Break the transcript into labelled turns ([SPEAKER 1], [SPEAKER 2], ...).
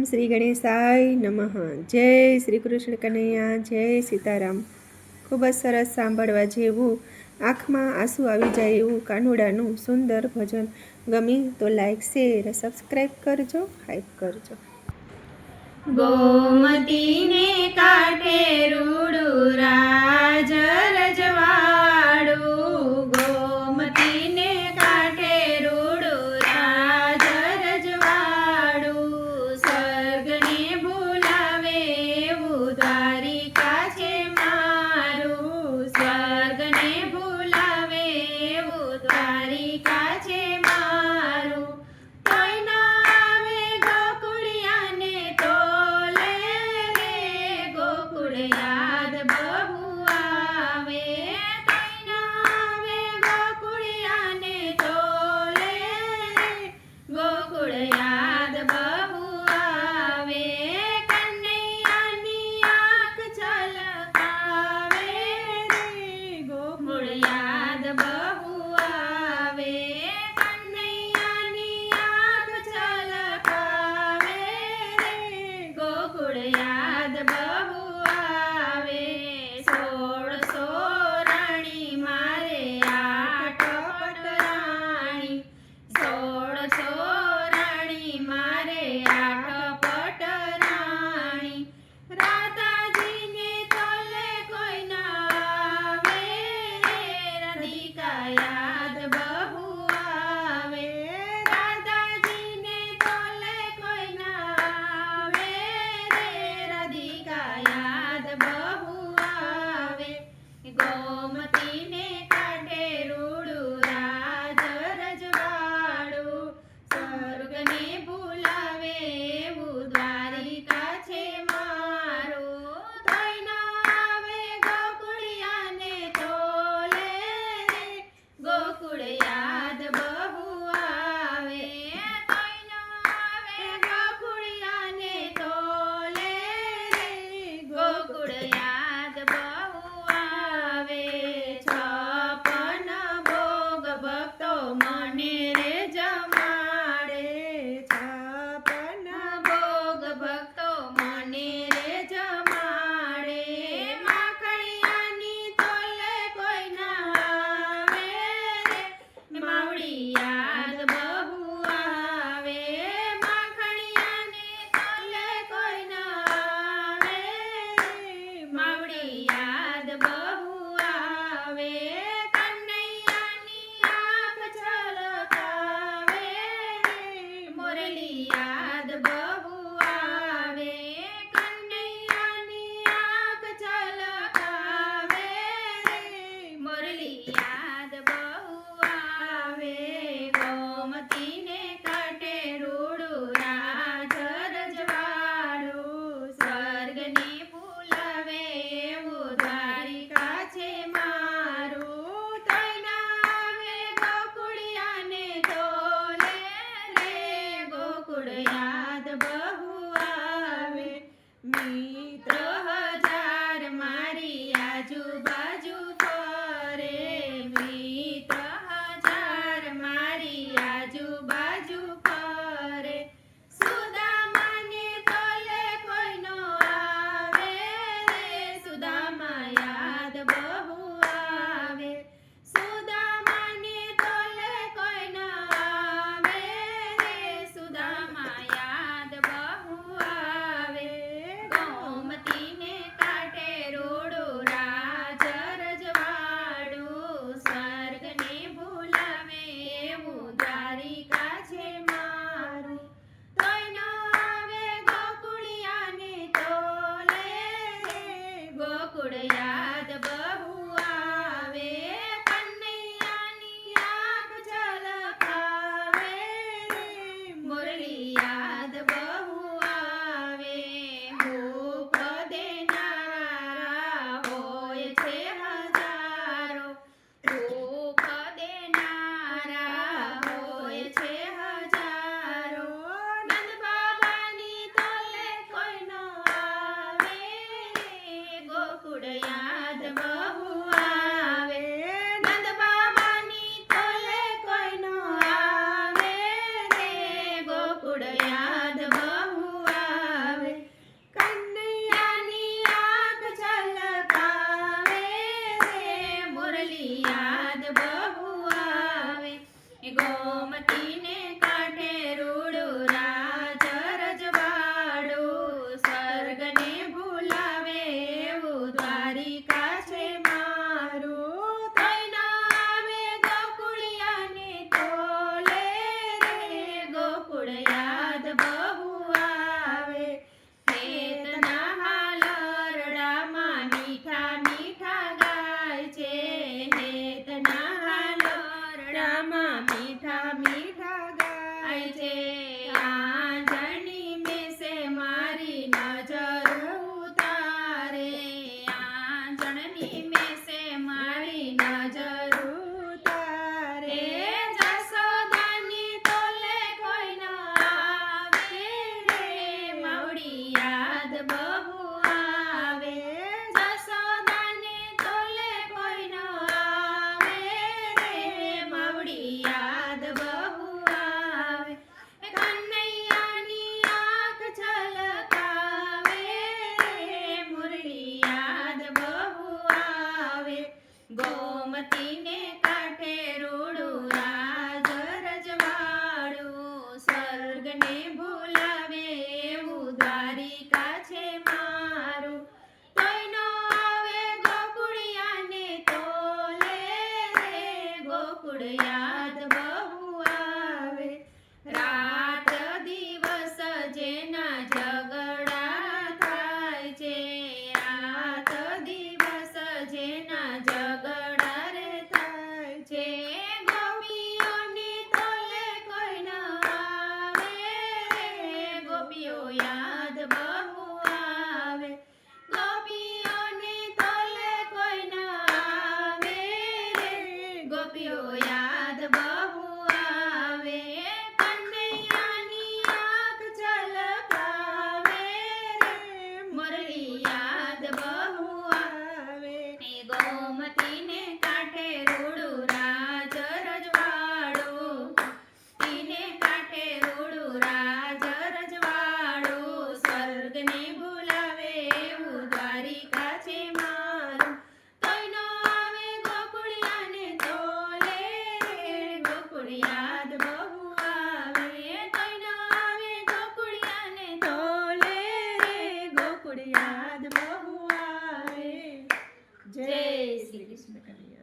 [SPEAKER 1] શ્રી ગણેશાય નમઃ। જય શ્રી કૃષ્ણ કનૈયા, જય સીતારામ। ખૂબ જ સરસ સાંભળવા જેવું, આંખમાં આંસુ આવી જાય એવું કાનુડાનું સુંદર ભજન ગમી તો લાઈક, શેર, સબસ્ક્રાઈબ કરજો, હાઈપ કરજો।
[SPEAKER 2] ગોમતીને કાંઠે રૂડું રાજ રજવાડું, ગોમતીને કાંઠે રૂડું રાજ રજવાડું, સ્વર્ગને ભૂલાવે એવું દ્વારિકા છે મારું, સ્વર્ગને ભૂલાવે એવું દ્વારિકા છે મારું। કોઈ ના આવે ગોકુળિયાને તોલે રે, ગોકુળ યાદ બહુ આવે, કોઈ ના આવે ગોકુળિયાને તોલે રે, ગોકુળ યાદ બહુ આવે, કનૈયાની આંખ છલકાવે રે, ગોકુળ યાદ બહુ આવે, કનૈયાની આંખ છલકાવે રે, ગોકુળ યાદ બહુ આવે। 16 રાણી મારે આઠ પટરાણી, 16 રાણી મારે આઠ પટરાણી, રાધાજીને તોલે કોઈ ના આવે રે, રાધિકા યાદ બહુ આવે, રાધાજીને તોલે કોઈ ના આવે રે, રાધિકા યાદ બહુ આવે। ગોમતીને કાંઠે રૂડું રાજ રજવાડું, સ્વર્ગને ભૂલાવે એવું દ્વારિકા છે મારું, તોય ના આવે ગોકુળિયાને તોલે રે, ગોકુળ યાદ બહુ આવે, તોય ના આવે ગોકુળિયાને તોલે રે, ગોકુળ યાદ બહુ આવે। 56 ભોગ ભક્તો મને રે જમાડે, 56 ભોગ ભક્તો મને રે જમાડે, માખણિયાની તોલે કોઈ ના આવે રે, માવડી યાદ બહુ આવે, માખણિયાની તોલે કોઈ ના આવે રે, માવડી યાદ બહુ આવે, કનૈયાની આંખ છલકાવે રે, મોરલી યાદ બહુ આવે, કનૈયાની આંખ છલકાવે રે, મોરલી યાદ બહુ આવે। ગોમતીને કાંઠે રૂડું રાજ રજવાડું, સ્વર્ગને ભૂલાવે એવું દ્વારિકા છે મારું, તોય ના આવે ગોકુળિયાને તોલે રે, ગોકુળ યાદ બહુ આવે। મિત્ર હજાર મારી આજુબાજુ ફરે, મિત્ર હજાર મારી આજુબાજુ ફરે, સુદામાને તોલે કોઈ નો આવે રે, સુદામા યાદ બહુ આવે, સુદામાને તોલે કોઈ ના આવે રે, સુદામા યાદ બહુ આવે। ગોમતીને કાંઠે રૂડું રાજ રજવાડું, સ્વર્ગને ભૂલાવે એવું દ્વારિકા છે મારું, તોય ન આવે ગોકુળિયાને તોલે રે, ગોકુળ યાદ બહુ આવે, કનૈયાની આંખ છલકાવે રે, મોરલી યાદ બહુ આવે। હૂંફ દેનારા હોય છે હજારો, હૂંફ દેનારા હોય છે હજારો, નંદ બાબાની તોલે કોઈ ન આવે રે, ગોકુળ યાદ બહુ ગોકુળ યાદ બહુ આવે રાત દિવસ જેના ઝઘડા થાય છે રાત દિવસ જેના ઝઘડા રે થાય છે ગોપીઓની તોલે કોઈ ન આવે ગોપીઓ યાદ બહુ આવે ગોપીઓની તોલે કોઈ ન આવે ગોપીઓ યાદ બહુ આવે કનૈયાની આંખ ઝલકાવે મુરલી યાદ બહુ આવે ગોમતીને કાંઠે રૂડું રાજ રજવાડું તીને કાંઠે રૂડું રાજ રજવાડું સ્વર્ગને બોલાવે એવું દ્વારિકા છે મારું તોય નો આવે ગોકુળિયાને તોલે ગોકુળ યાદ બહુ આવે તોય નો આવે ગોકુળિયાને તોલે ગોકુળ યાદ બહુ આવે જય શ્રી કૃષ્ણ કનૈયા